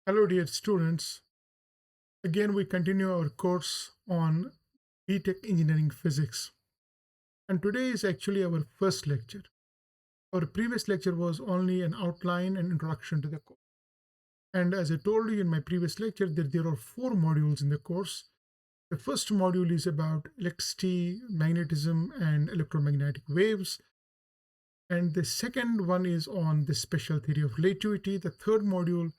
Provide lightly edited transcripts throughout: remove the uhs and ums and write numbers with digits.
Hello, dear students. Again, we continue our course on B.Tech Engineering Physics. And today is actually our first lecture. Our previous lecture was only an outline and introduction to the course. And as I told you in my previous lecture, that there are four modules in the course. The first module is about electricity, magnetism, and electromagnetic waves. And the second one is on the special theory of relativity. The third module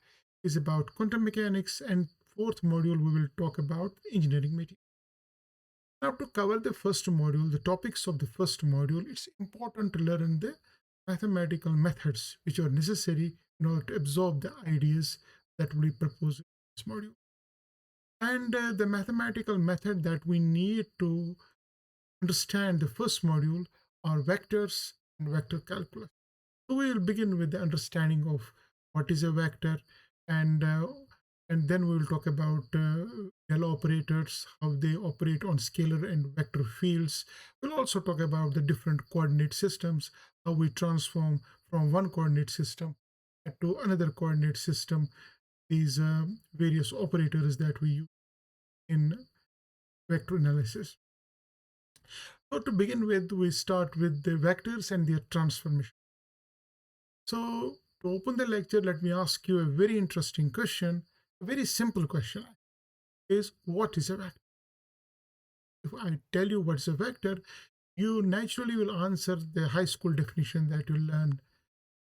is about quantum mechanics. And fourth module, we will talk about engineering materials. Now, to cover the first module, the topics of the first module, it's important to learn the mathematical methods which are necessary in order to absorb the ideas that will be proposed in this module. And the mathematical method that we need to understand the first module are vectors and vector calculus. So we will begin with the understanding of what is a vector, and then we will talk about L operators, how they operate on scalar and vector fields. We'll also talk about the different coordinate systems, how we transform from one coordinate system to another coordinate system, these various operators that we use in vector analysis. So to begin with, we start with the vectors and their transformation. So to open the lecture, let me ask you a very interesting question, a very simple question is, what is a vector? If I tell you what's a vector, you naturally will answer the high school definition that you learned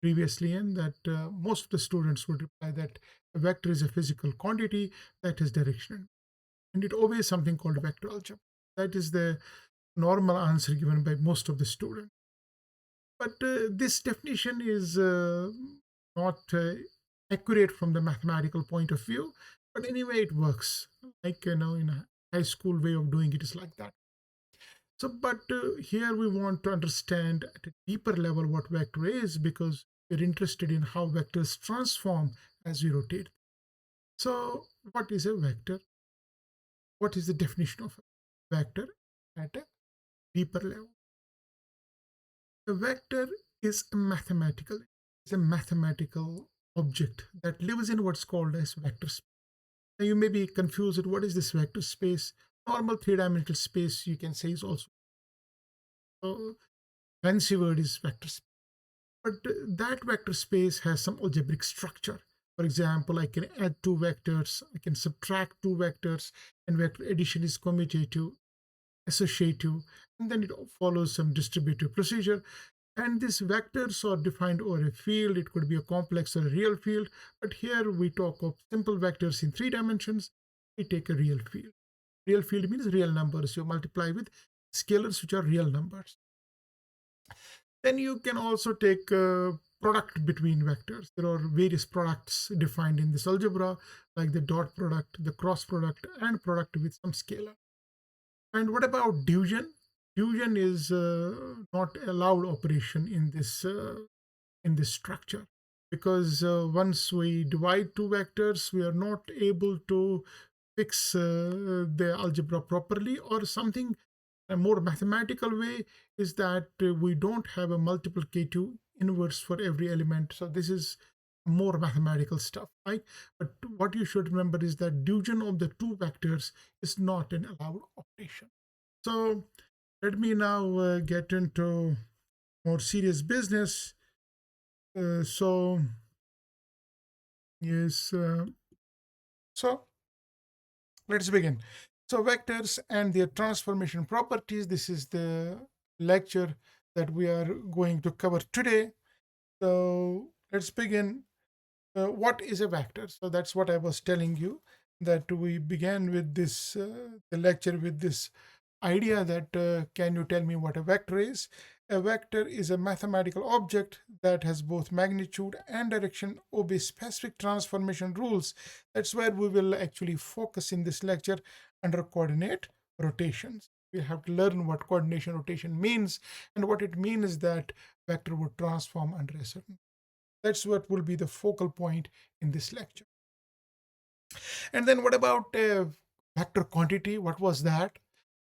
previously, and that most of the students would reply that a vector is a physical quantity that is directional, and it obeys something called vector algebra. That is the normal answer given by most of the students. But this definition is not accurate from the mathematical point of view. But anyway, it works. Like, in a high school way of doing it is like that. So, but here we want to understand at a deeper level what vector is, because we're interested in how vectors transform as we rotate. So, what is a vector? What is the definition of a vector at a deeper level? A vector is a mathematical object that lives in what's called as vector space. Now you may be confused, what is this vector space? Normal three-dimensional space, you can say, is also a fancy word is vector space. But that vector space has some algebraic structure. For example, I can add two vectors, I can subtract two vectors, and vector addition is commutative, associative, and then it follows some distributive procedure. And these vectors are defined over a field. It could be a complex or a real field. But here we talk of simple vectors in 3 dimensions. We take a real field. Real field means real numbers. You multiply with scalars, which are real numbers. Then you can also take a product between vectors. There are various products defined in this algebra, like the dot product, the cross product, and product with some scalar. And what about division? Division is not allowed operation in this structure, because once we divide two vectors, we are not able to fix the algebra properly, or something. A more mathematical way is that we don't have a multiplicative inverse for every element. So this is more mathematical stuff, right? But what you should remember is that division of the two vectors is not an allowed operation. So let me now get into more serious business. So yes, so let's begin. So vectors and their transformation properties. This is the lecture that we are going to cover today. So let's begin. What is a vector? So that's what I was telling you, that we began with this the lecture with this idea that can you tell me what a vector is? A vector is a mathematical object that has both magnitude and direction, obeys specific transformation rules. That's where we will actually focus in this lecture under coordinate rotations. We have to learn what coordination rotation means, and what it means is that vector would transform under a certain. That's what will be the focal point in this lecture. And then what about vector quantity? What was that?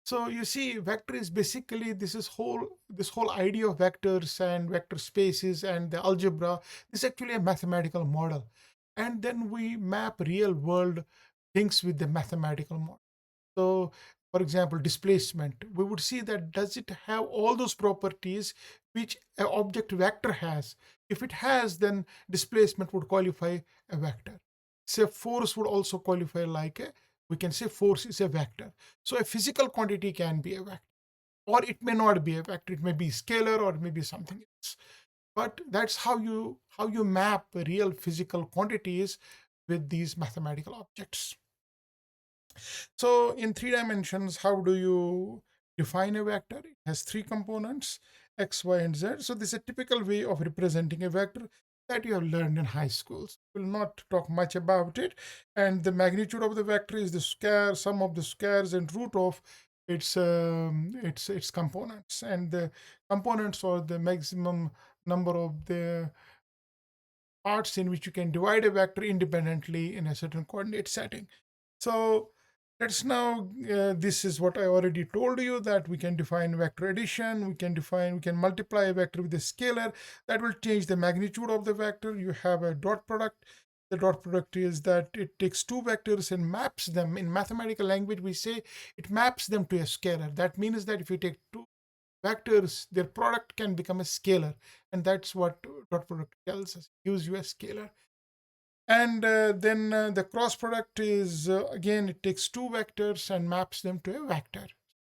So you see, vector is basically this whole idea of vectors and vector spaces and the algebra. This is actually a mathematical model. and then we map real world things with the mathematical model. So, for example, displacement, we would see that does it have all those properties which an object vector has? If it has, then displacement would qualify a vector. Say force would also qualify like we can say force is a vector. So a physical quantity can be a vector, or it may not be a vector. It may be scalar or maybe something else. But that's how you map real physical quantities with these mathematical objects. So in 3 dimensions, how do you define a vector? It has 3 components, x, y, and z. So this is a typical way of representing a vector that you have learned in high schools. We'll not talk much about it. And the magnitude of the vector is the square, sum of the squares and root of its components. And the components are the maximum number of the parts in which you can divide a vector independently in a certain coordinate setting. So let's now, this is what I already told you, that we can define vector addition, we can multiply a vector with a scalar. That will change the magnitude of the vector. You have a dot product. The dot product is that it takes two vectors and maps them. In mathematical language, we say it maps them to a scalar. That means that if you take two vectors, their product can become a scalar. And that's what dot product tells us, gives you a scalar. And then the cross product is, again, it takes two vectors and maps them to a vector.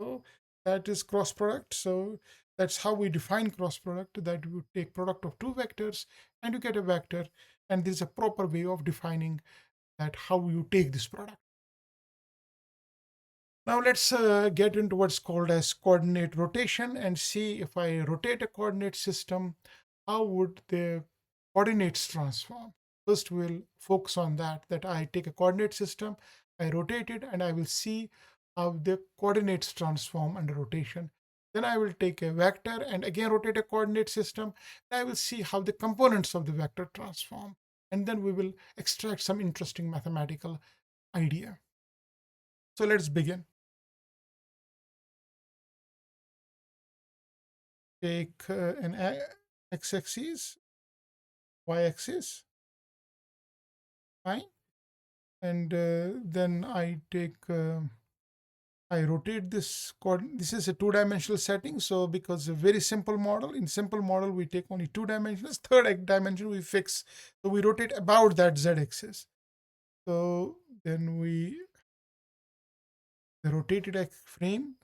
So that is cross product. So that's how we define cross product, that you take product of two vectors and you get a vector. And this is a proper way of defining that how you take this product. Now let's get into what's called as coordinate rotation and see if I rotate a coordinate system, how would the coordinates transform? First, we'll focus on that I take a coordinate system, I rotate it, and I will see how the coordinates transform under rotation. Then I will take a vector and again rotate a coordinate system. And I will see how the components of the vector transform. And then we will extract some interesting mathematical idea. So let's begin. Take an x-axis, y-axis, fine, and then I rotate this coordinate. This is a two-dimensional setting, so because a very simple model, in simple model we take only 2 dimensions. Third dimension we fix, so we rotate about that z-axis. So then the rotated frame.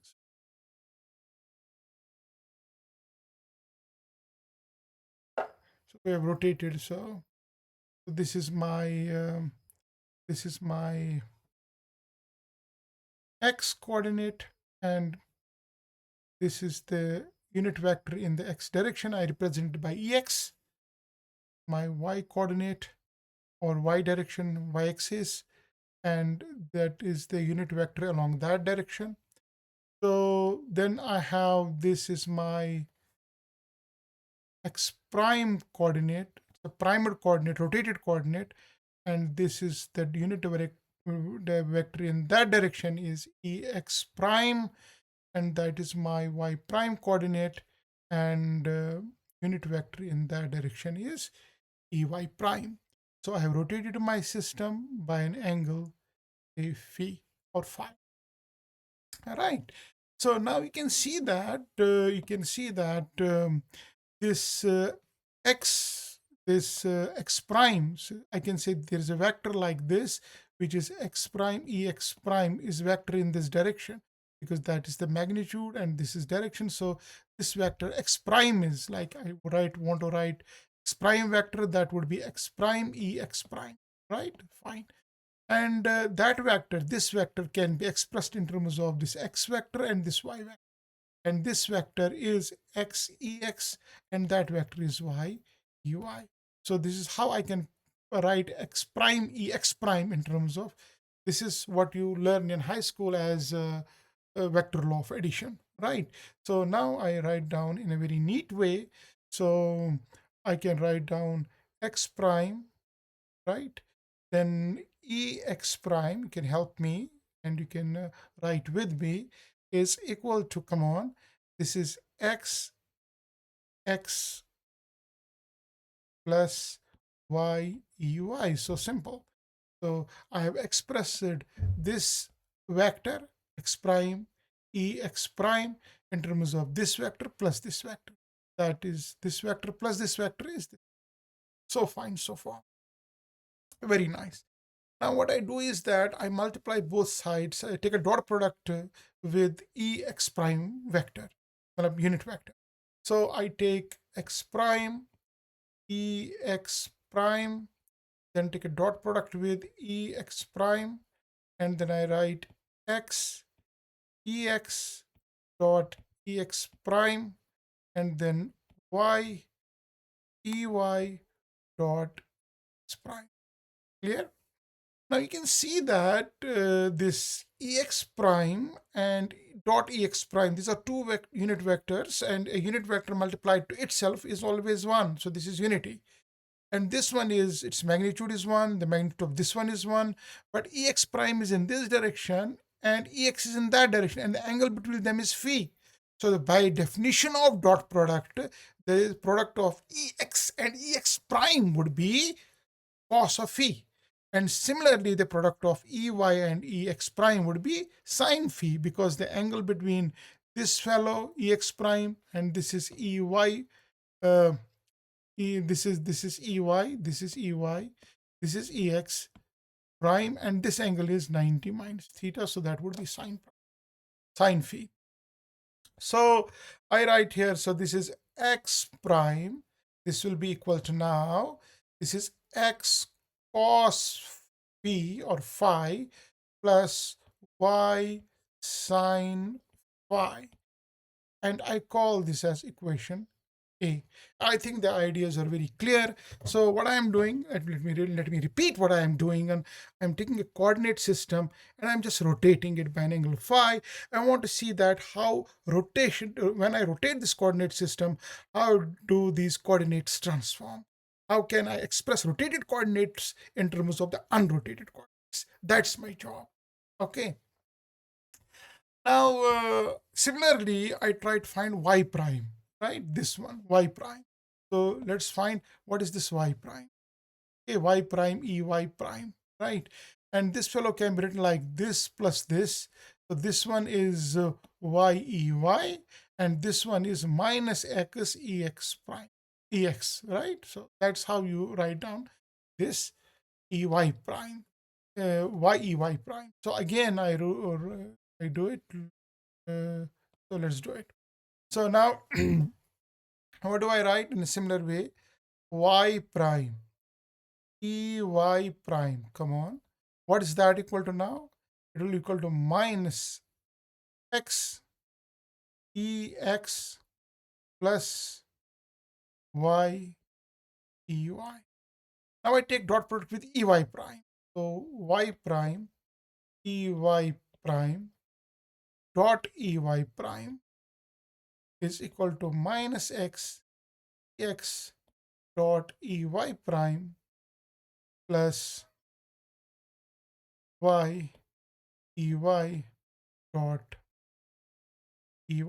So we have rotated. So this is my x coordinate, and this is the unit vector in the x direction. I represent it by ex. My y coordinate or y direction, y-axis, and that is the unit vector along that direction. So then I have, this is my x prime coordinate, the primed coordinate, rotated coordinate, and this is the unit vector in that direction is ex prime, and that is my y prime coordinate, and unit vector in that direction is ey prime. So I have rotated my system by an angle a phi or phi. All right. So now you can see that this x, this x prime, so I can say there is a vector like this, which is x prime ex prime is vector in this direction, because that is the magnitude and this is direction. So this vector x prime is like, I want to write x prime vector, that would be x prime ex prime, right? Fine. And this vector can be expressed in terms of this x vector and this y vector. And this vector is x ex, and that vector is y ui. So this is how I can write x prime ex prime in terms of, this is what you learn in high school as a vector law of addition, right? So now I write down in a very neat way. So I can write down x prime, right? Then ex prime can help me, and you can write with me, is equal to, come on, this is x plus y, ey. So simple. So I have expressed this vector x prime, ex prime in terms of this vector plus this vector. That is this vector plus this vector is this. So fine, so far. Very nice. Now what I do is that I multiply both sides. I take a dot product with ex prime vector, unit vector. So I take x prime, ex prime, then take a dot product with ex prime, and then I write x ex dot ex prime, and then y ey dot x prime. Clear? Now you can see that this ex prime and dot ex prime, these are two unit vectors, and a unit vector multiplied to itself is always 1. So this is unity. And this one is, its magnitude is 1, the magnitude of this one is 1, but ex prime is in this direction and ex is in that direction, and the angle between them is phi. So by definition of dot product, the product of ex and ex prime would be cos of phi. And similarly, the product of ey and ex prime would be sine phi, because the angle between this fellow ex prime and this is ey, this is ey, this is ey, this is ex prime, and this angle is 90 minus theta, so that would be sine phi. So I write here, so this is x prime, this will be equal to, now this is x cos phi or phi plus y sine phi, and I call this as equation A. I think the ideas are very clear. So what I am doing, let me repeat what I am doing. And I'm taking a coordinate system and I'm just rotating it by an angle phi. I want to see that how rotation, when I rotate this coordinate system, how do these coordinates transform? How can I express rotated coordinates in terms of the unrotated coordinates? That's my job. Okay. Now, similarly, I try to find y prime, right? This one, y prime. So let's find what is this y prime. Okay, y prime, ey prime, right? And this fellow can be written like this plus this. So this one is y ey, and this one is minus x ex prime, ex, right? So that's how you write down this ey prime, y ey prime. So again, I do it. So let's do it. So now, what do I write in a similar way? Y prime, ey prime. Come on. What is that equal to now? It will equal to minus x ex plus y ey. Now I take dot product with ey prime. So y prime, ey prime dot ey prime is equal to minus x dot ey prime plus y ey dot ey.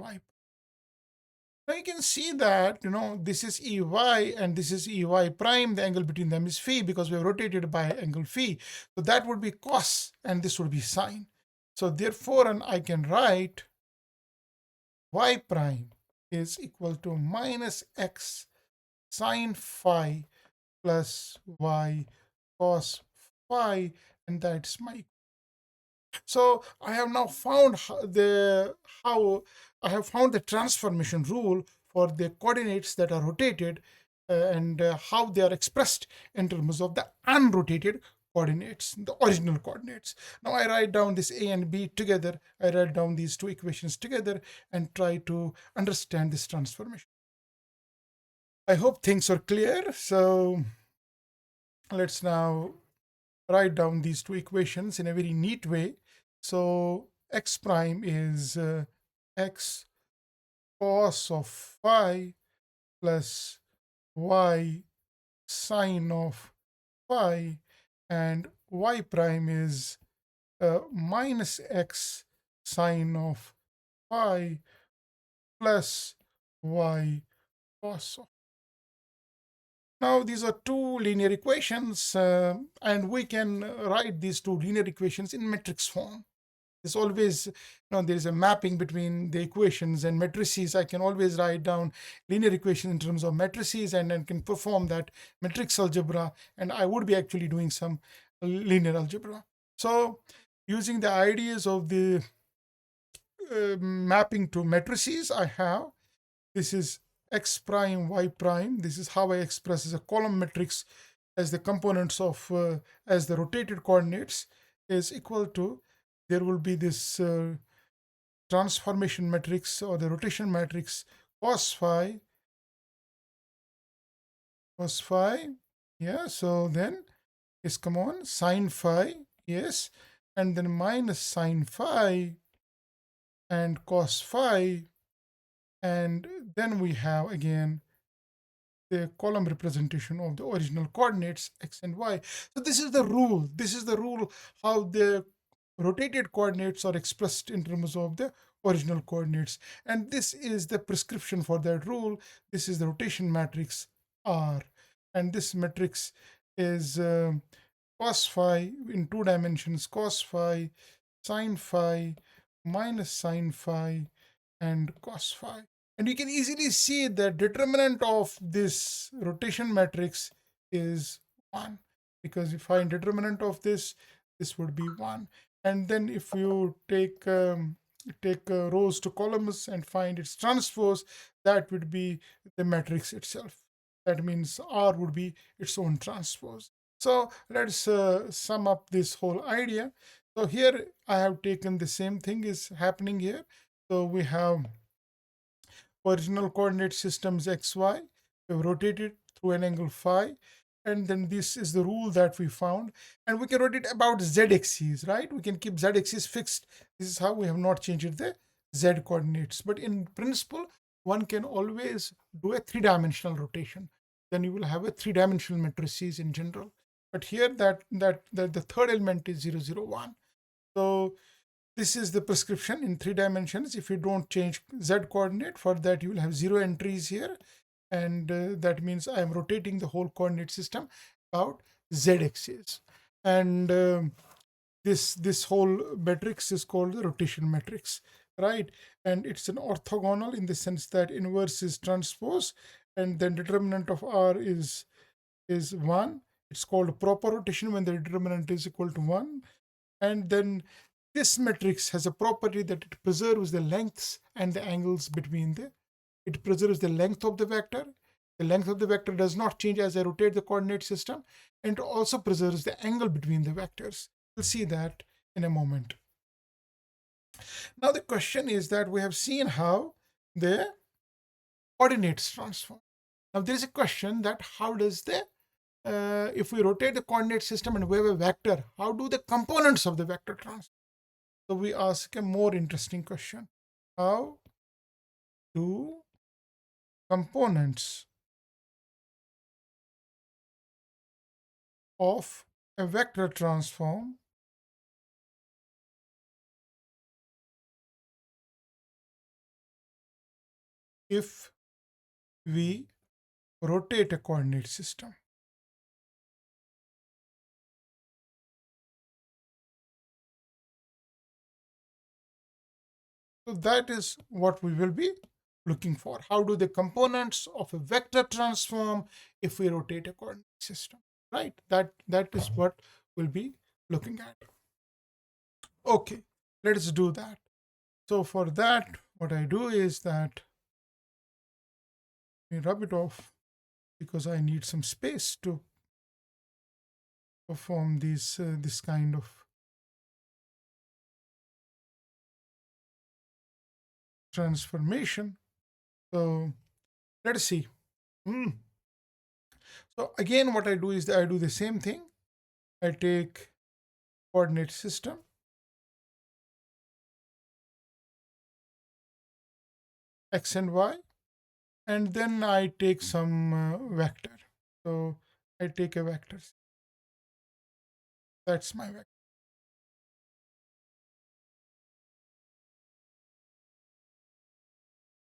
Now you can see that, this is ey and this is ey prime. The angle between them is phi because we have rotated by angle phi. So that would be cos and this would be sine. So therefore, and I can write y prime is equal to minus x sine phi plus y cos phi, and that's my. So I have now found how I have found the transformation rule for the coordinates that are rotated, and how they are expressed in terms of the unrotated coordinates, the original coordinates. Now I write down this A and B together. I write down these two equations together and try to understand this transformation. I hope things are clear. So let's now write down these two equations in a very neat way. So x prime is x cos of phi plus y sine of phi, and y prime is minus x sine of phi plus y cos of. Now these are two linear equations, and we can write these two linear equations in matrix form. There's always, there is a mapping between the equations and matrices. I can always write down linear equations in terms of matrices and then can perform that matrix algebra, and I would be actually doing some linear algebra. So using the ideas of the mapping to matrices, I have, this is x prime, y prime. This is how I express as a column matrix as the components of, as the rotated coordinates is equal to, there will be this transformation matrix or the rotation matrix cos phi, cos phi. Yeah, so then is, come on, sine phi, yes, and then minus sine phi and cos phi, and then we have again the column representation of the original coordinates x and y. So this is the rule. This is the rule how the rotated coordinates are expressed in terms of the original coordinates. And this is the prescription for that rule. This is the rotation matrix R. And this matrix is cos phi in 2 dimensions, cos phi, sine phi, minus sine phi, and cos phi. And you can easily see the determinant of this rotation matrix is 1, because if I find determinant of this, this would be 1. And then if you take rows to columns and find its transpose, that would be the matrix itself. That means R would be its own transpose. So let's sum up this whole idea. So here I have taken the same thing is happening here. So we have original coordinate systems xy. We've rotated through an angle phi. And then this is the rule that we found. And we can rotate about z axis, right? We can keep z axis fixed. This is how we have not changed the z coordinates. But in principle, one can always do a 3-dimensional rotation. Then you will have a 3-dimensional matrices in general. But here that the third element is 0, 0, 1. So this is the prescription in 3 dimensions. If you don't change z coordinate, for that you will have 0 entries here, and that means I am rotating the whole coordinate system about z axis. And this whole matrix is called the rotation matrix, right? And it's an orthogonal in the sense that inverse is transpose, and then determinant of R is 1. It's called proper rotation when the determinant is equal to 1. And then this matrix has a property that it preserves the lengths and the angles between it preserves the length of the vector. The length of the vector does not change as I rotate the coordinate system, and it also preserves the angle between the vectors. We'll see that in a moment. Now the question is that we have seen how the coordinates transform. Now there is a question that how does the if we rotate the coordinate system and we have a vector, how do the components of the vector transform? So we ask a more interesting question. How do components of a vector transform if we rotate a coordinate system? So that is what we will be looking for. How do the components of a vector transform if we rotate a coordinate system, right? That is what we'll be looking at. Okay, let's do that. So for that, what I do is that I rub it off because I need some space to perform this kind of transformation. So let's see. So again, what I do is that I do the same thing. I take coordinate system, x and y, and then I take some vector. So I take a vector. That's my vector.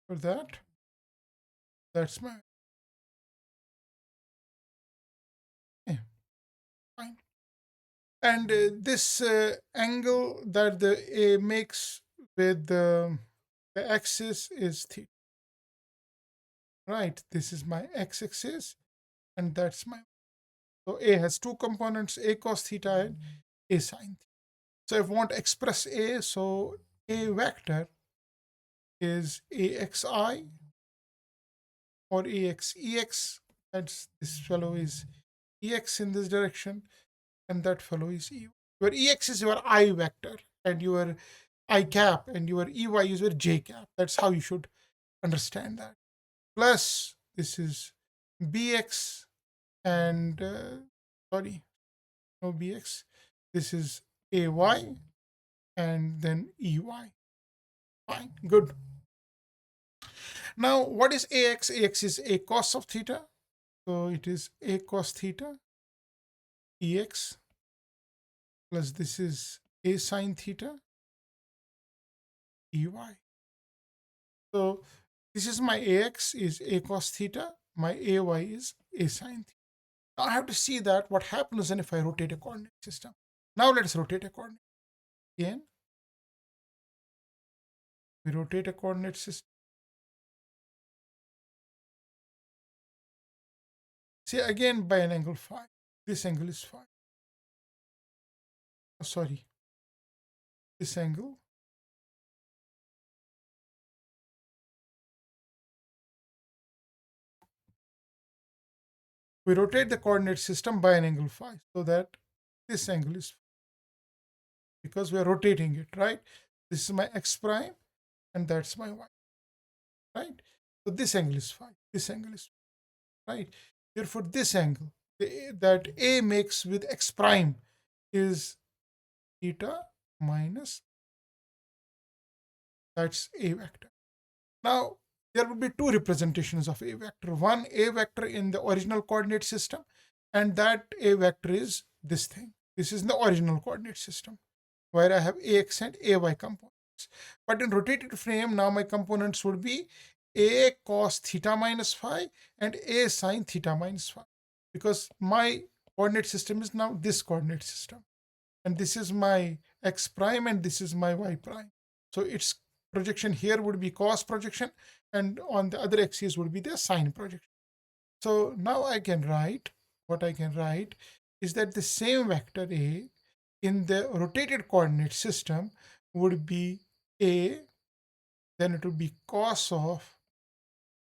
For that, that's my. And this angle that the A makes with the axis is theta, right? This is my x-axis, and that's my, so A has two components, A cos theta and A sin theta. So if I want to express A, so A vector is AXI or AXEX. That's, this fellow is EX in this direction, and that fellow is EY. Your EX is your I vector, and your I cap, and your EY is your J cap. That's how you should understand that. Plus, this is BX and, sorry, no BX. This is AY and then EY. Fine, good. Now, what is AX? AX is A cos of theta. So it is A cos theta, EX, plus this is A sin theta, EY. So this is my AX is A cos theta, my AY is A sin theta. Now I have to see that what happens then if I rotate a coordinate system. Now let's rotate a coordinate. Again, we rotate a coordinate system. See again by an angle phi. This angle is phi. Oh, sorry, this angle. We rotate the coordinate system by an angle phi so that this angle is phi, because we are rotating it, right? This is my x prime and that's my y, right? So this angle is phi, this angle is phi, right? Therefore, this angle that A makes with x prime is theta minus, that's A vector. Now, there will be two representations of A vector. One, A vector in the original coordinate system, and that A vector is this thing. This is the original coordinate system, where I have AX and AY components. But in rotated frame, now my components would be A cos theta minus phi and A sin theta minus phi, because my coordinate system is now this coordinate system. And this is my x prime and this is my y prime. So its projection here would be cos projection, and on the other axis would be the sine projection. So now I can write, what I can write is that the same vector A in the rotated coordinate system would be A, then it would be cos of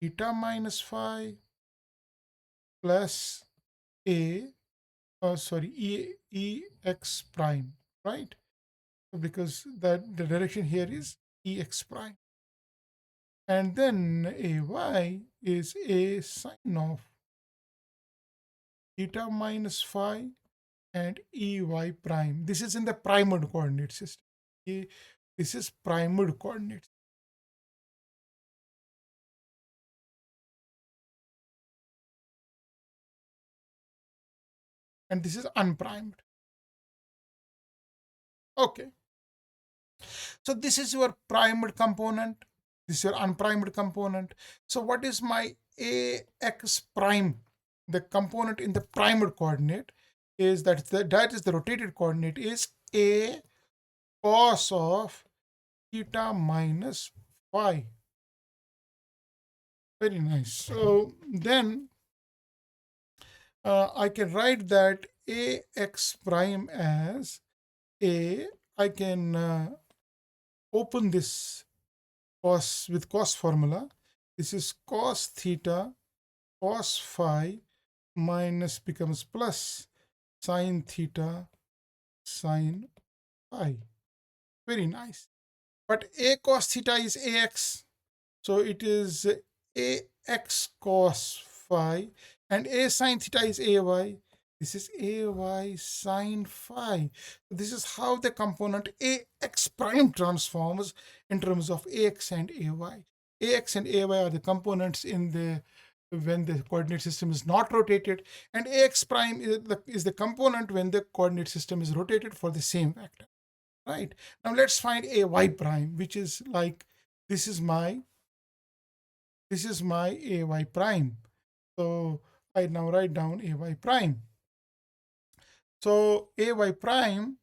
theta minus phi plus A, sorry, EX prime, right? Because that the direction here is EX prime. And then AY is A sine of theta minus phi and EY prime. This is in the primed coordinate system. This is primed coordinates. And this is unprimed. Okay. So this is your primed component. This is your unprimed component. So what is my AX prime? The component in the primed coordinate is that is the rotated coordinate is A cos of theta minus phi. Very nice. So then I can write that AX prime as A. I can open this cos with cos formula. This is cos theta cos phi minus becomes plus sine theta sine phi. Very nice. But A cos theta is AX. So it is AX cos phi and A sine theta is AY. This is AY sine phi. This is how the component AX prime transforms in terms of AX and AY. AX and AY are the components in the when the coordinate system is not rotated, and AX prime is the component when the coordinate system is rotated for the same vector. Right? Now let's find AY prime, which is like this is my AY prime. So I now write down AY prime. So ay prime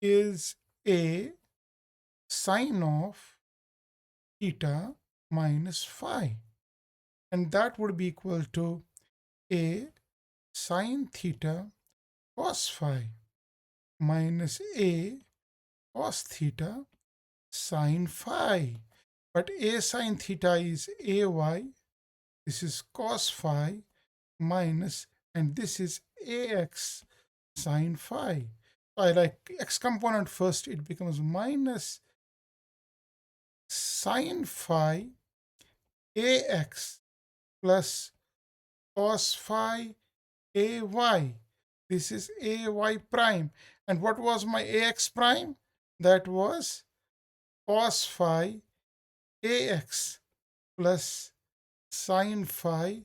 is a sine of theta minus phi, and that would be equal to a sine theta cos phi minus a cos theta sine phi. But a sine theta is ay, this is cos phi minus, and this is ax sine phi. So I like x component first, it becomes minus sine phi ax plus cos phi ay. This is ay prime. And what was my ax prime? That was cos phi ax plus sine phi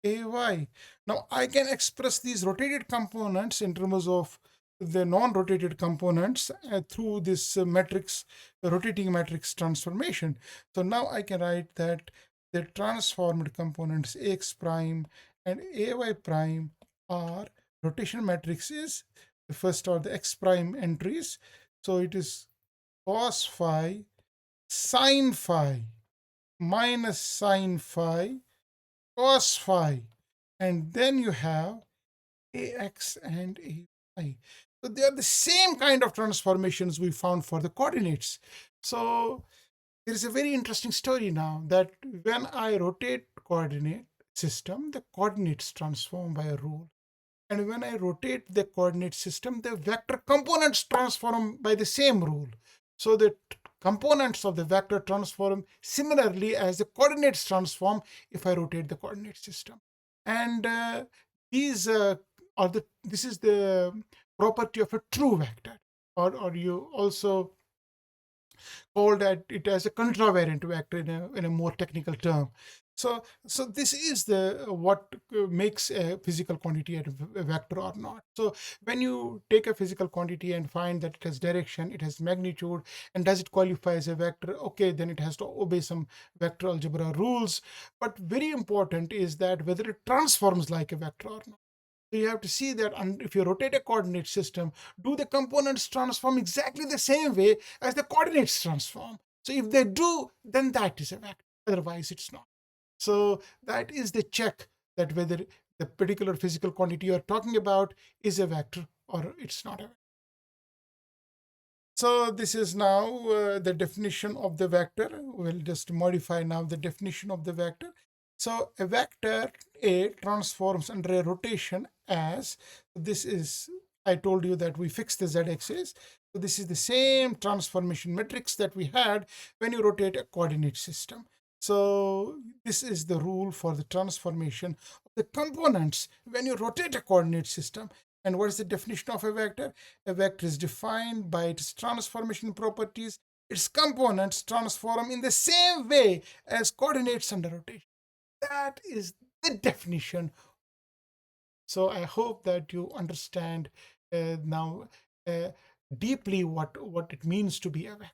ay. Now I can express these rotated components in terms of the non-rotated components through this matrix, rotating matrix transformation. So now I can write that the transformed components x prime and ay prime are rotation matrix is the first are the x prime entries. So it is cos phi sine phi minus sine phi cos phi, and then you have ax and ay. So they are the same kind of transformations we found for the coordinates. So there is a very interesting story now that when I rotate coordinate system, the coordinates transform by a rule. And when I rotate the coordinate system, the vector components transform by the same rule. So the components of the vector transform similarly as the coordinates transform if I rotate the coordinate system. And these are this is the property of a true vector, or you also call that it as a contravariant vector in a more technical term. So this is the what makes a physical quantity a vector or not. So when you take a physical quantity and find that it has direction, it has magnitude, and does it qualify as a vector, okay, then it has to obey some vector algebra rules. But very important is that whether it transforms like a vector or not. So you have to see that if you rotate a coordinate system, do the components transform exactly the same way as the coordinates transform? So if they do, then that is a vector. Otherwise, it's not. So that is the check that whether the particular physical quantity you're talking about is a vector or it's not a vector. So this is now the definition of the vector. We'll just modify now the definition of the vector. So a vector A transforms under a rotation as, this is, I told you that we fix the z-axis. So this is the same transformation matrix that we had when you rotate a coordinate system. So this is the rule for the transformation of the components when you rotate a coordinate system. And what is the definition of a vector? A vector is defined by its transformation properties. Its components transform in the same way as coordinates under rotation. That is the definition. So I hope that you understand now deeply what it means to be a vector.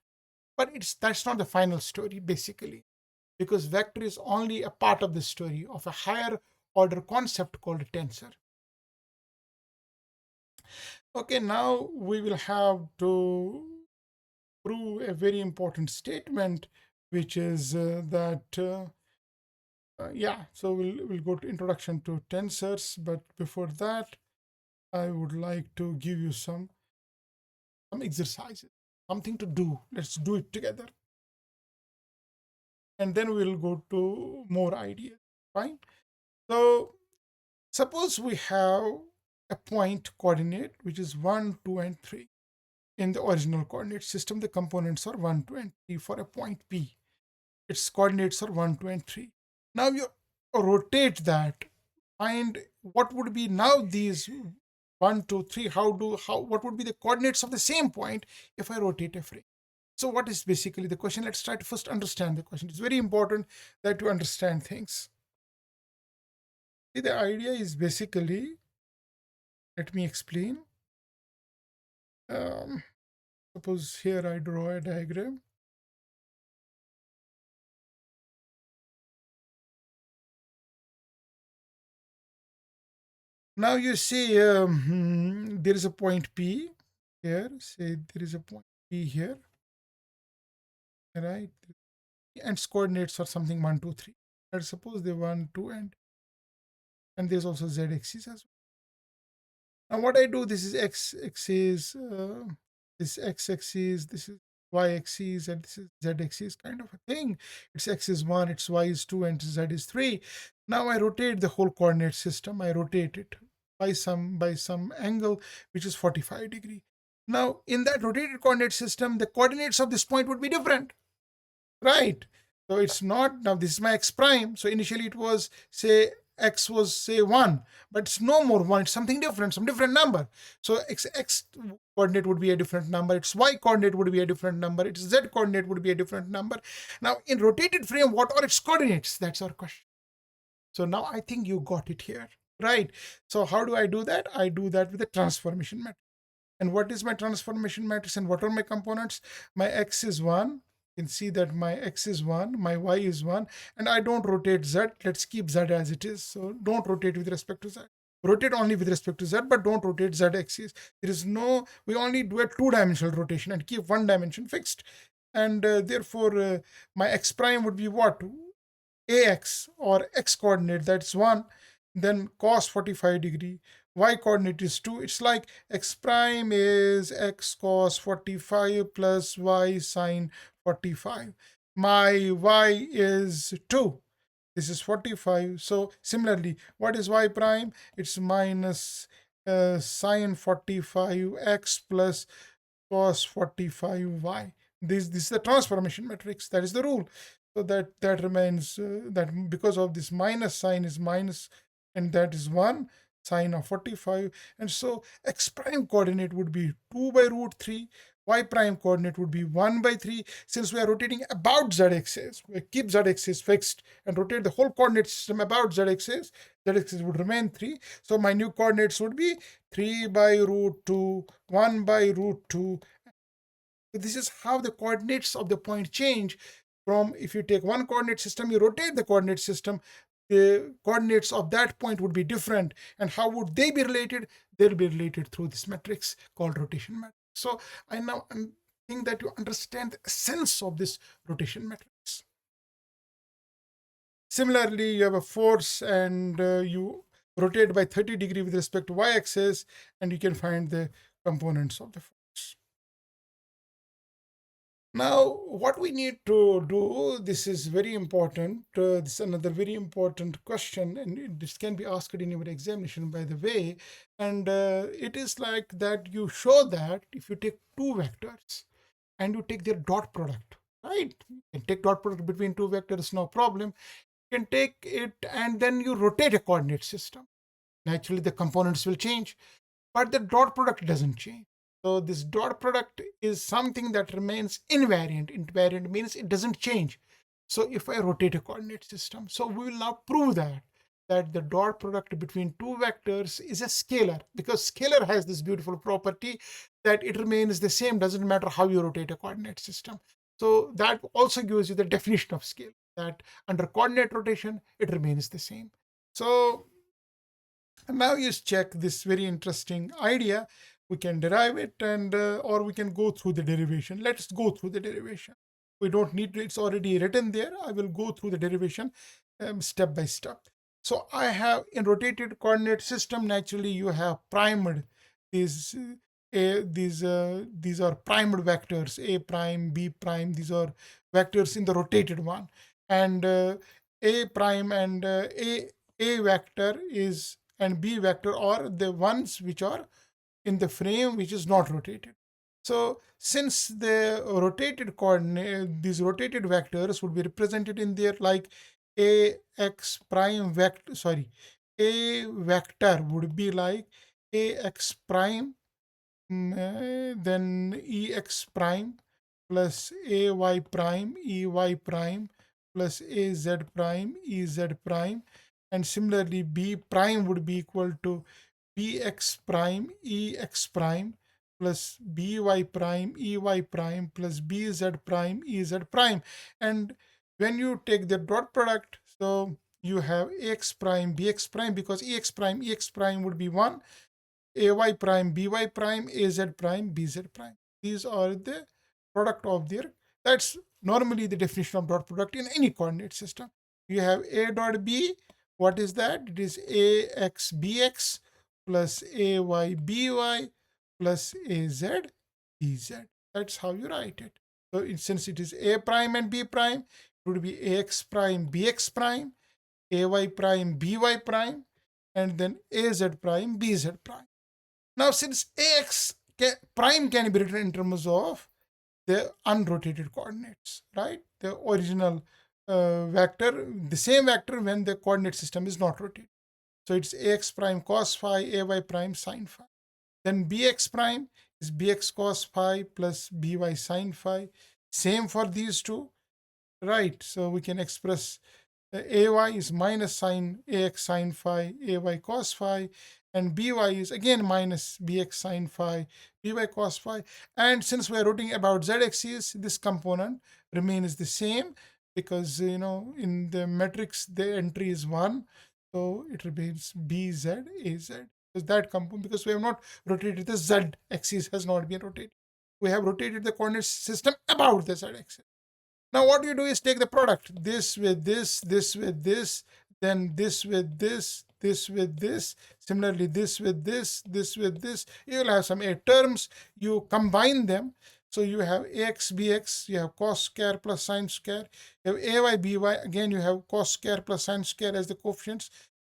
But that's not the final story, basically, because vector is only a part of the story of a higher order concept called a tensor. Okay, now we will have to prove a very important statement, which is yeah, so we'll go to introduction to tensors, but before that, I would like to give you some exercises, something to do. Let's do it together. And then we'll go to more ideas. Fine. So suppose we have a point coordinate, which is 1, 2, and 3. In the original coordinate system, the components are 1, 2, and 3 for a point P. Its coordinates are 1, 2, and 3. Now you rotate that. Find what would be now these 1, 2, 3. What would be the coordinates of the same point if I rotate a frame? So what is basically the question? Let's try to first understand the question. It's very important that you understand things. See, the idea is basically, let me explain. Suppose here I draw a diagram. Now you see there is a point P here. Say there is a point P here, right? And its coordinates are something 1, 2, 3. Let's suppose they 1, 2, and there's also z axis as well. Now what I do, this is x axis, this x axis, this is y axis, and this is z axis kind of a thing. Its x is 1, its y is 2, and z is 3. Now I rotate the whole coordinate system. I rotate it by some angle which is 45 degree. Now in that rotated coordinate system, the coordinates of this point would be different, right? So it's not, now this is my x prime. So initially it was, say, x was say 1, but it's no more 1, it's something different, some different number. So x coordinate would be a different number, its y coordinate would be a different number, its z coordinate would be a different number. Now in rotated frame, what are its coordinates? That's our question. So now I think you got it here, right? So how do I do that? I do that with a transformation matrix. And what is my transformation matrix and what are my components? My x is 1. You can see that my x is 1, my y is 1, and I don't rotate z. Let's keep z as it is. So don't rotate with respect to z. Rotate only with respect to z, but don't rotate z axis. There is no, we only do a two-dimensional rotation and keep one dimension fixed. And therefore, my x prime would be what? Ax or x coordinate, that's 1, then cos 45 degree, y coordinate is 2. It's like x prime is x cos 45 plus y sine 45. My y is 2. This is 45. So similarly, what is y prime? It's minus sine 45x plus cos 45y. This is the transformation matrix. That is the rule. So that remains that because of this minus sign is minus, and that is 1 sine of 45. And so x prime coordinate would be 2 by root 3. Y prime coordinate would be 1 by 3. Since we are rotating about z axis, we keep z axis fixed and rotate the whole coordinate system about z axis. Z axis would remain 3. So my new coordinates would be 3 by root 2, 1 by root 2. So this is how the coordinates of the point change. From, if you take one coordinate system, you rotate the coordinate system, the coordinates of that point would be different. And how would they be related? They'll be related through this matrix called rotation matrix. So I now think that you understand the essence of this rotation matrix. Similarly, you have a force and you rotate by 30 degree with respect to y-axis, and you can find the components of the force. Now, what we need to do, this is very important. This is another very important question, and this can be asked in your examination, by the way. And it is like that you show that if you take two vectors and you take their dot product, right? You can take dot product between two vectors, no problem. You can take it and then you rotate a coordinate system. Naturally, the components will change, but the dot product doesn't change. So this dot product is something that remains invariant. Invariant means it doesn't change. So if I rotate a coordinate system, so we will now prove that the dot product between two vectors is a scalar, because scalar has this beautiful property that it remains the same, doesn't matter how you rotate a coordinate system. So that also gives you the definition of scale, that under coordinate rotation, it remains the same. So and now you check this very interesting idea. We can derive it, and or we can go through the derivation. Let's go through the derivation. We don't need to, it's already written there. I will go through the derivation step by step. So I have, in rotated coordinate system, naturally you have primed these these are primed vectors, a prime, b prime. These are vectors in the rotated one, and a prime and a vector is, and b vector are the ones which are in the frame which is not rotated. So since the rotated coordinate, these rotated vectors would be represented in there like a x prime vector, sorry, a vector would be like ax prime, then ex prime plus ay prime, ey prime plus az prime, ez prime. And similarly, b prime would be equal to bx prime, ex prime plus by prime, ey prime plus bz prime, ez prime. And when you take the dot product, so you have ax prime, bx prime, because ex prime would be 1, ay prime, by prime, az prime, bz prime. These are the product of their, that's normally the definition of dot product in any coordinate system. You have a dot b, what is that? It is ax bx plus ay by plus az bz. That's how you write it. So since it is a prime and b prime, it would be ax prime, bx prime, ay prime, by prime, and then az prime, bz prime. Now, since ax prime can be written in terms of the unrotated coordinates, right? The original vector, the same vector when the coordinate system is not rotated. So it's ax prime cos phi, ay prime sin phi. Then bx prime is bx cos phi plus by sin phi. Same for these two, right? So we can express ay is minus sine ax sine phi, ay cos phi, and by is again minus bx sine phi, by cos phi. And since we're rotating about z-axis, this component remains the same because, in the matrix, the entry is 1. So it remains bz, az. That component, because we have not rotated the z-axis, has not been rotated. We have rotated the coordinate system about the z-axis. Now what you do is take the product, this with this, this with this, then this with this, this with this, similarly this with this, this with this. You will have some terms, you combine them. So you have ax bx, you have cos square plus sine square, you have ay by, again you have cos square plus sine square as the coefficients.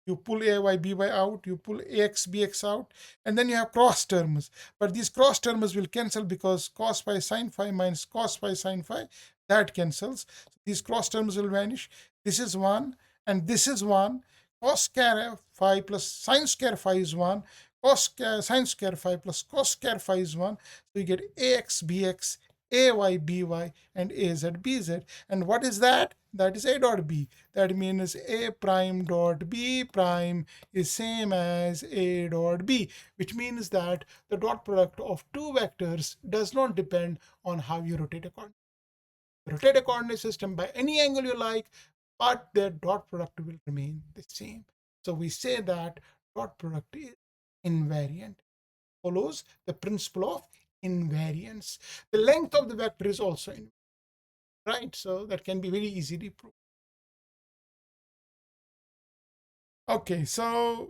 You pull ay by out, you pull ax bx out, and then you have cross terms. But these cross terms will cancel because cos phi sin phi minus cos phi sin phi, that cancels. These cross terms will vanish. This is 1 and this is 1. Cos square phi plus sin square phi is 1. Cos square sin square phi plus cos square phi is 1. So you get ax bx, ay by, and az bz. And what is that? That is a dot b. That means a prime dot b prime is same as a dot b, which means that the dot product of two vectors does not depend on how you rotate a coordinate. Rotate a coordinate system by any angle you like, but their dot product will remain the same. So we say that dot product is invariant, follows the principle of invariance. The length of the vector is also invariant, right? So that can be very easily proved. Okay, so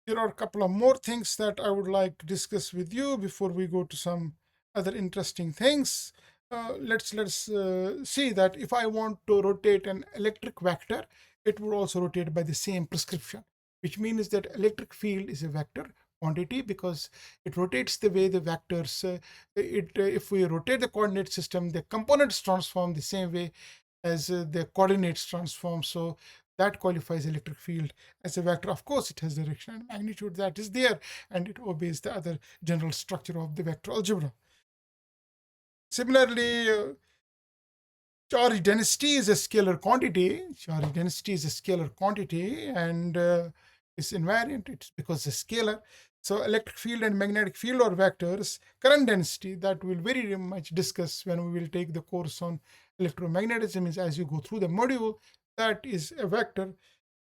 there are a couple of more things that I would like to discuss with you before we go to some other interesting things. Let's see that if I want to rotate an electric vector, it would also rotate by the same prescription, which means that electric field is a vector quantity because it rotates the way the vectors, if we rotate the coordinate system, the components transform the same way as the coordinates transform. So that qualifies electric field as a vector. Of course, it has direction and magnitude that is there, and it obeys the other general structure of the vector algebra. Similarly, charge density is a scalar quantity. Charge density is a scalar quantity, and it's invariant. It's because it's scalar. So electric field and magnetic field are vectors. Current density, that we'll very much discuss when we will take the course on electromagnetism, is as you go through the module, that is a vector.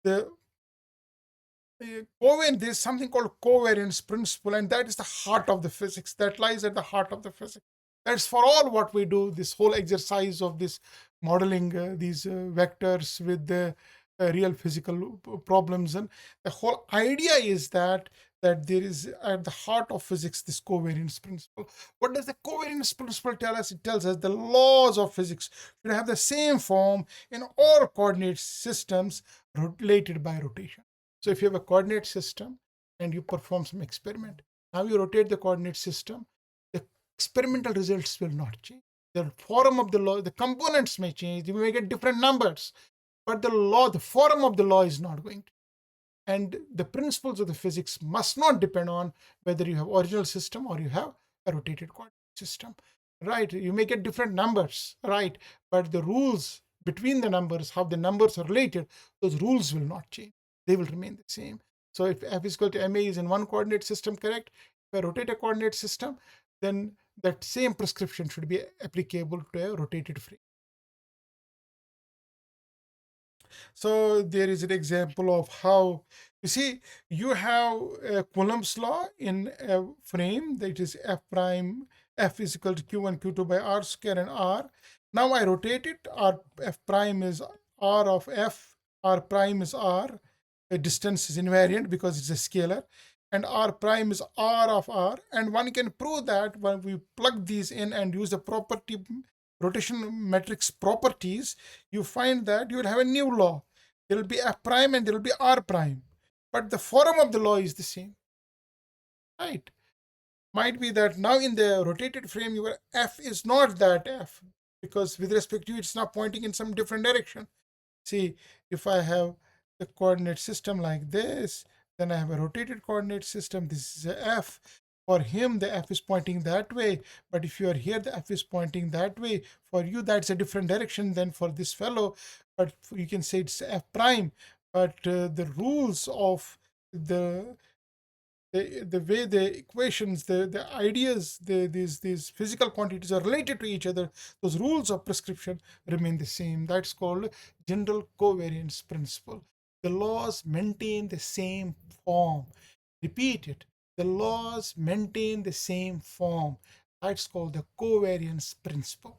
The there's something called covariance principle, and that is the heart of the physics. That lies at the heart of the physics. That's for all what we do, this whole exercise of this modeling these vectors with the real physical problems. And the whole idea is that there is at the heart of physics this covariance principle. What does the covariance principle tell us? It tells us the laws of physics should have the same form in all coordinate systems related by rotation. So if you have a coordinate system and you perform some experiment, now you rotate the coordinate system, the experimental results will not change. The form of the law, the components may change, you may get different numbers, but the form of the law is not going to. And the principles of the physics must not depend on whether you have original system or you have a rotated coordinate system, right? You may get different numbers, right? But the rules between the numbers, how the numbers are related, those rules will not change. They will remain the same. So if F is equal to ma is in one coordinate system, correct? If I rotate a coordinate system, then that same prescription should be applicable to a rotated frame. So there is an example of how, you see, you have Coulomb's law in a frame that is F prime, F is equal to Q1, Q2 by R square and R. Now I rotate it, R F prime is R of F, R prime is R. The distance is invariant because it's a scalar, and R prime is R of R. And one can prove that when we plug these in and use the property rotation matrix properties, you find that you will have a new law. There will be F prime and there will be R prime, but the form of the law is the same, right? Might be that now in the rotated frame, your F is not that F, because with respect to you, it's now pointing in some different direction. See, if I have the coordinate system like this, then I have a rotated coordinate system. This is a F. For him, the F is pointing that way. But if you are here, the F is pointing that way. For you, that's a different direction than for this fellow. But you can say it's F prime. But the rules of the the way the equations, the ideas, these physical quantities are related to each other, those rules of prescription remain the same. That's called general covariance principle. The laws maintain the same form. Repeat it. The laws maintain the same form. That's called the covariance principle.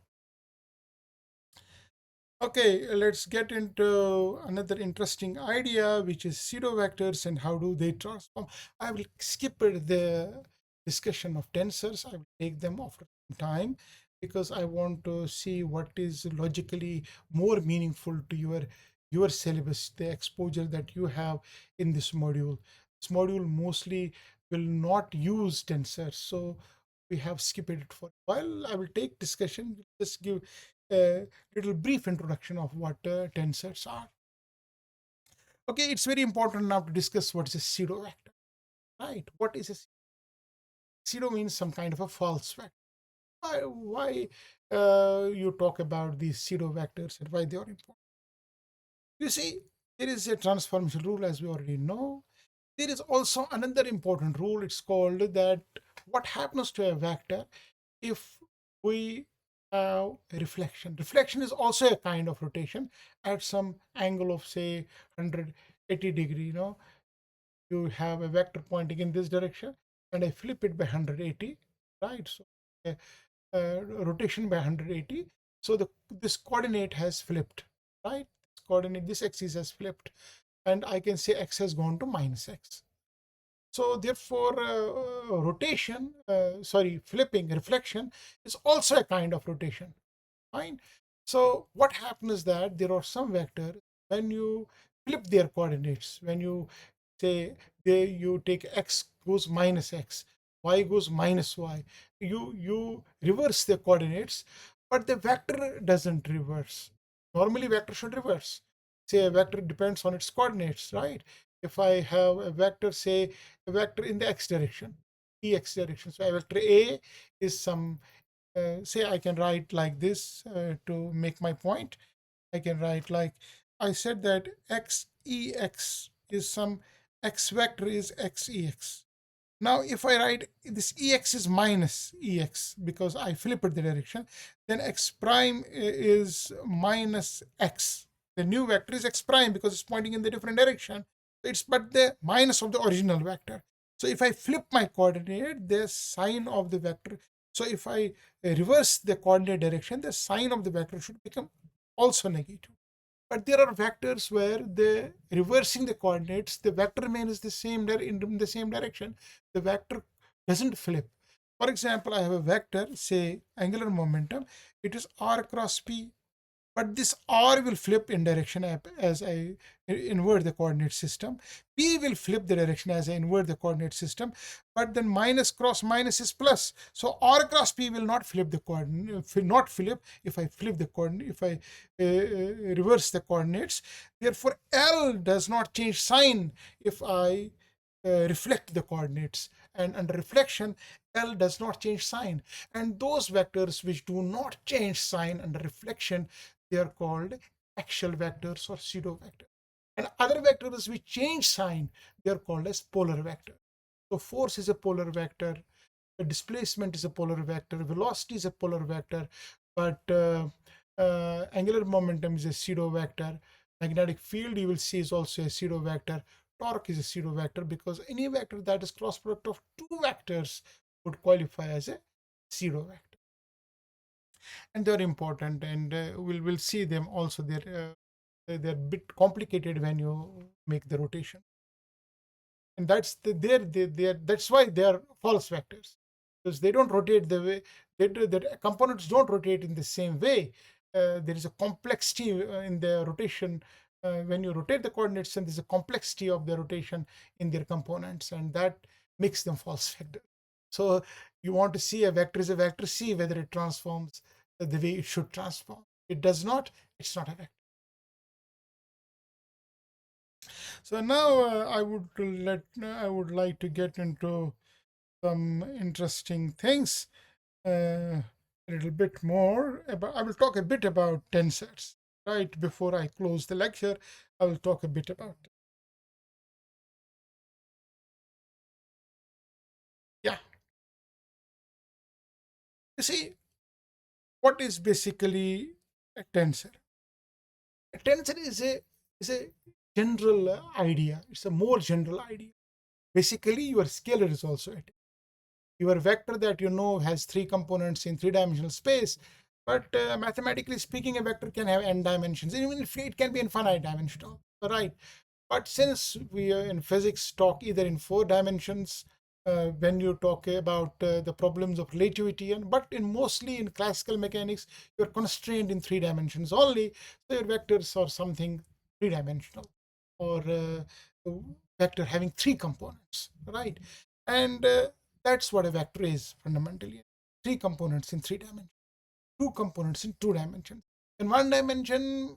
Okay, let's get into another interesting idea, which is pseudo vectors and how do they transform. I will skip the discussion of tensors. I will take them after some time because I want to see what is logically more meaningful to your syllabus, the exposure that you have in this module. This module mostly will not use tensors, so we have skipped it for a while. I will take discussion, just give a little brief introduction of what tensors are. Okay, it's very important now to discuss what is a pseudo vector, right? What is a pseudo? Means some kind of a false vector. Why you talk about these pseudo vectors and why they are important? You see, there is a transformation rule, as we already know. There is also another important rule. It's called that what happens to a vector if we have a reflection. Reflection is also a kind of rotation at some angle of say 180 degree. You have a vector pointing in this direction and I flip it by 180, right? So rotation by 180. So this coordinate has flipped, right? This coordinate, this axis has flipped, and I can say x has gone to minus x. So therefore, flipping, reflection is also a kind of rotation. Fine. So what happens is that there are some vectors when you flip their coordinates, when you say you take x goes minus x, y goes minus y, you reverse the coordinates, but the vector doesn't reverse. Normally, vector should reverse. Say a vector depends on its coordinates, right? If I have a vector, say a vector in the x direction, ex direction, so a vector A is some say I can write like this to make my point. I can write like, I said that xex is some x vector is xex. Now, if I write this ex is minus ex because I flipped the direction, then x prime is minus x. The new vector is x prime because it's pointing in the different direction. It's but the minus of the original vector. So if I flip my coordinate, the sign of the vector. So if I reverse the coordinate direction, the sign of the vector should become also negative. But there are vectors where the reversing the coordinates, the vector remains the same in the same direction. The vector doesn't flip. For example, I have a vector, say angular momentum. It is r cross p, but this r will flip in direction as I invert the coordinate system. P will flip the direction as I invert the coordinate system, but then minus cross minus is plus. So r cross p will not flip the coordinate, not flip if I flip the coordinate, if I reverse the coordinates. Therefore, L does not change sign if I reflect the coordinates, and under reflection L does not change sign, and those vectors which do not change sign under reflection, they are called axial vectors or pseudo vectors. And other vectors which change sign, they are called as polar vector. So force is a polar vector, displacement is a polar vector, velocity is a polar vector, but angular momentum is a pseudo vector, Magnetic field you will see is also a pseudo vector. Torque is a pseudo vector because any vector that is cross product of two vectors would qualify as a pseudo vector. And they're important, and we'll see them also. They're a bit complicated when you make the rotation, and that's why they are false vectors, because they don't rotate the way the components don't rotate in the same way. There is a complexity in the rotation. When you rotate the coordinates, and there's a complexity of the rotation in their components, and that makes them false vectors. So you want to see a vector is a vector, see whether it transforms the way it should transform. It does not, it's not a vector. So now I would like to get into some interesting things, a little bit more about. I will talk a bit about tensors. Right before I close the lecture, I will talk a bit about it. Yeah, you see, what is basically a tensor? A tensor is a general idea. It's a more general idea. Basically, your scalar is also it. Your vector that you know has three components in three-dimensional space, but mathematically speaking, a vector can have n dimensions, even if it can be infinite dimensional, right? But since we in physics talk either in four dimensions, when you talk about the problems of relativity, and but in mostly in classical mechanics, you're constrained in three dimensions only. So your vectors are something three-dimensional, or a vector having three components, right? And that's what a vector is fundamentally. Three components in three dimensions, two components in two dimensions. In one dimension,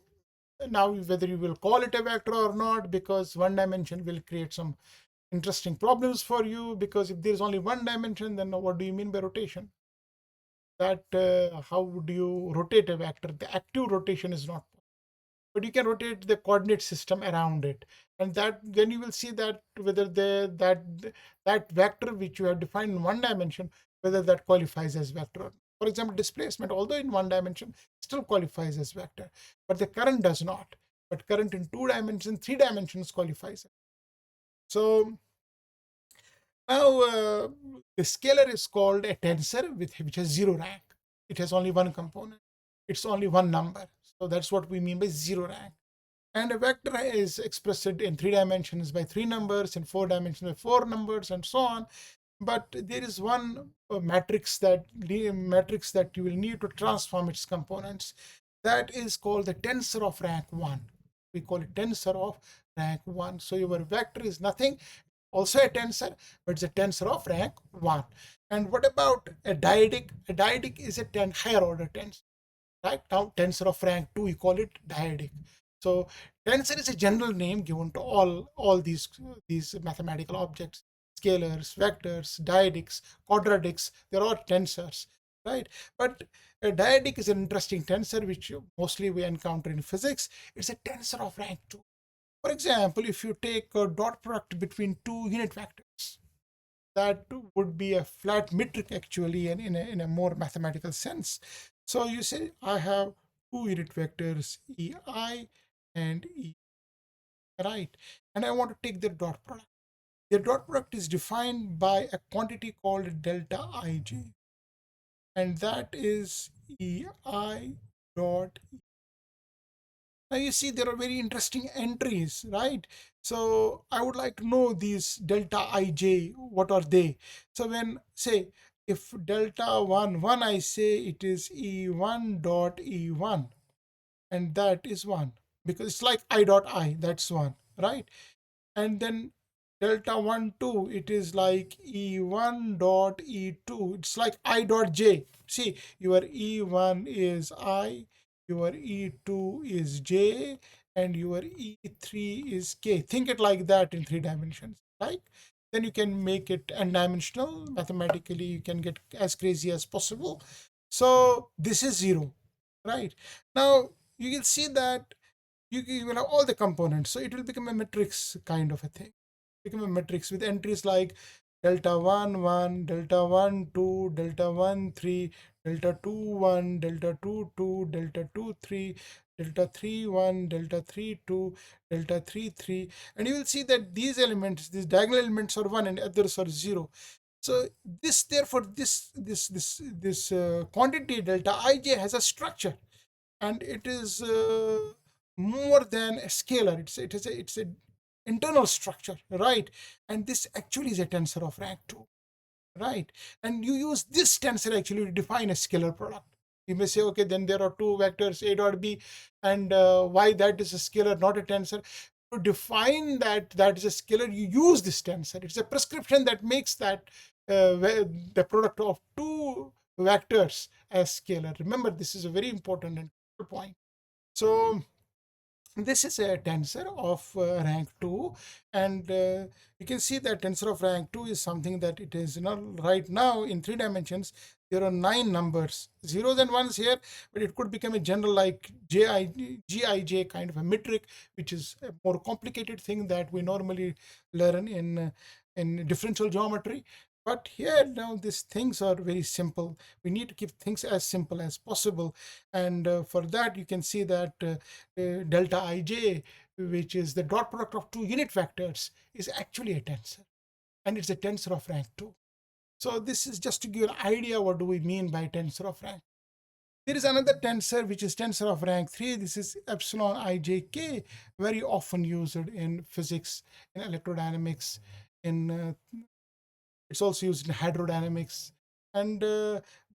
now whether you will call it a vector or not, because one dimension will create some interesting problems for you, because if there's only one dimension, then what do you mean by rotation? That how would you rotate a vector? The active rotation is not, but you can rotate the coordinate system around it, and that then you will see that whether that vector which you have defined in one dimension, whether that qualifies as vector. For example, displacement, although in one dimension, still qualifies as vector, but the current does not. But current in two dimensions, three dimensions qualifies. So now the scalar is called a tensor which has zero rank. It has only one component. It's only one number. So that's what we mean by zero rank. And a vector is expressed in three dimensions by three numbers, in four dimensions by four numbers, and so on. But there is one matrix that you will need to transform its components. That is called the tensor of rank 1. We call it tensor of rank 1. So your vector is nothing, also a tensor, but it's a tensor of rank 1. And what about a dyadic? A dyadic is a higher order tensor. Right now, tensor of rank 2, we call it dyadic. So tensor is a general name given to all these mathematical objects: scalars, vectors, dyadics, quadratics. They're all tensors, right? But a dyadic is an interesting tensor which mostly we encounter in physics. It's a tensor of rank 2. For example, if you take a dot product between two unit vectors, that would be a flat metric actually, and in a more mathematical sense. So you say I have two unit vectors ei and e, right? And I want to take their dot product. Their dot product is defined by a quantity called delta ij, and that is ei dot. Now you see there are very interesting entries, right? So I would like to know these delta ij, what are they? So when say if delta 1, I say it is e1 dot e1, and that is 1, because it's like I dot I, that's 1, right? And then delta 1 2, it is like e1 dot e2, it's like I dot j. See, your e1 is I, your e2 is j, and your e3 is k. Think it like that in three dimensions, right? Then you can make it n-dimensional. Mathematically you can get as crazy as possible. So this is 0, right? Now you can see that you will have all the components, so it will become a matrix kind of a thing, become a matrix with entries like delta 1 1, delta 1 2, delta 1 3, delta 2 1, delta 2 2, delta 2 3, delta 3 1, delta 3 2, delta 3 3, and you will see that these elements, these diagonal elements are 1 and others are 0. So this, therefore, this quantity delta ij has a structure, and it is more than a scalar. It's a internal structure, right? And this actually is a tensor of rank 2, right? And you use this tensor actually to define a scalar product. You may say, okay, then there are two vectors a dot b, and why that is a scalar, not a tensor. To define that is a scalar, you use this tensor. It's a prescription that makes that the product of two vectors as scalar. Remember, this is a very important and crucial point. So this is a tensor of rank 2, and you can see that tensor of rank 2 is something that it is not right now in 3 dimensions. There are 9 numbers, zeros and ones here, but it could become a general like gij kind of a metric, which is a more complicated thing that we normally learn in differential geometry. But here now these things are very simple. We need to keep things as simple as possible, and for that you can see that delta ij, which is the dot product of two unit vectors, is actually a tensor, and it's a tensor of rank 2. So this is just to give you an idea what do we mean by tensor of rank. There is another tensor which is tensor of rank 3. This is epsilon ijk, very often used in physics, in electrodynamics, in it's also used in hydrodynamics. And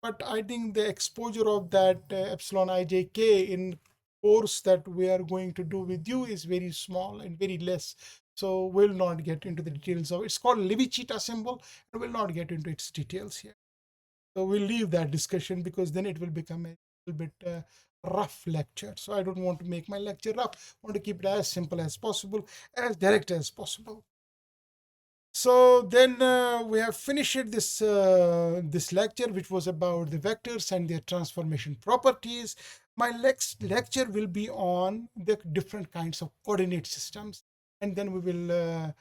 but I think the exposure of that epsilon ijk in course that we are going to do with you is very small and very less. So we'll not get into the details of it. It's called Levi-Cheetah symbol, and we'll not get into its details here. So we'll leave that discussion because then it will become a little bit rough lecture. So I don't want to make my lecture rough. I want to keep it as simple as possible, as direct as possible. So then we have finished this lecture, which was about the vectors and their transformation properties. My next lecture will be on the different kinds of coordinate systems, and then we will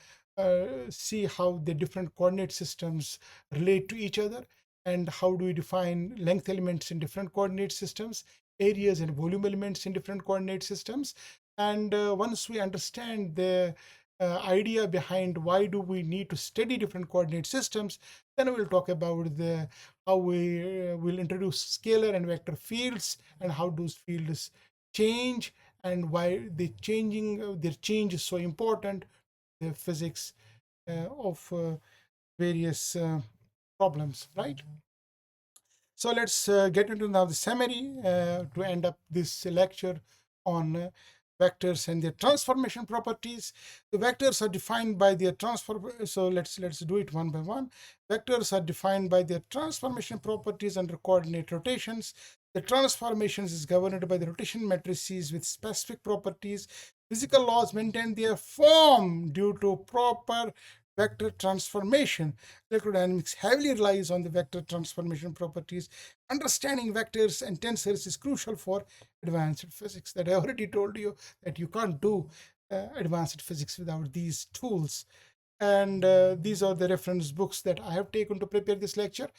see how the different coordinate systems relate to each other, and how do we define length elements in different coordinate systems, areas and volume elements in different coordinate systems. And once we understand the idea behind why do we need to study different coordinate systems, then we'll talk about the how we will introduce scalar and vector fields, and how those fields change, and why their change is so important, the physics of various problems, right? So let's get into now the summary to end up this lecture on vectors and their transformation properties. The vectors are defined by their transform. So let's do it one by one. Vectors are defined by their transformation properties under coordinate rotations. The transformations is governed by the rotation matrices with specific properties. Physical laws maintain their form due to proper vector transformation. Electrodynamics heavily relies on the vector transformation properties. Understanding vectors and tensors is crucial for advanced physics. That I already told you that you can't do advanced physics without these tools. And these are the reference books that I have taken to prepare this lecture.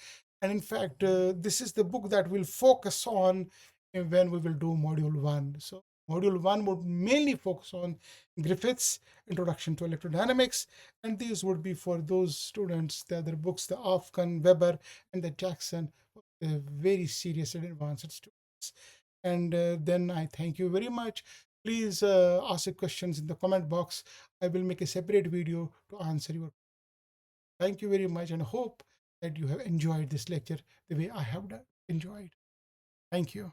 And in fact, this is the book that we'll focus on when we will do module 1. So module 1 would mainly focus on Griffith's Introduction to Electrodynamics, and these would be for those students, the other books, the Afghan, Weber, and the Jackson, the very serious and advanced students. And then I thank you very much. Please ask your questions in the comment box. I will make a separate video to answer your. Thank you very much, and hope that you have enjoyed this lecture the way I have enjoyed. Thank you.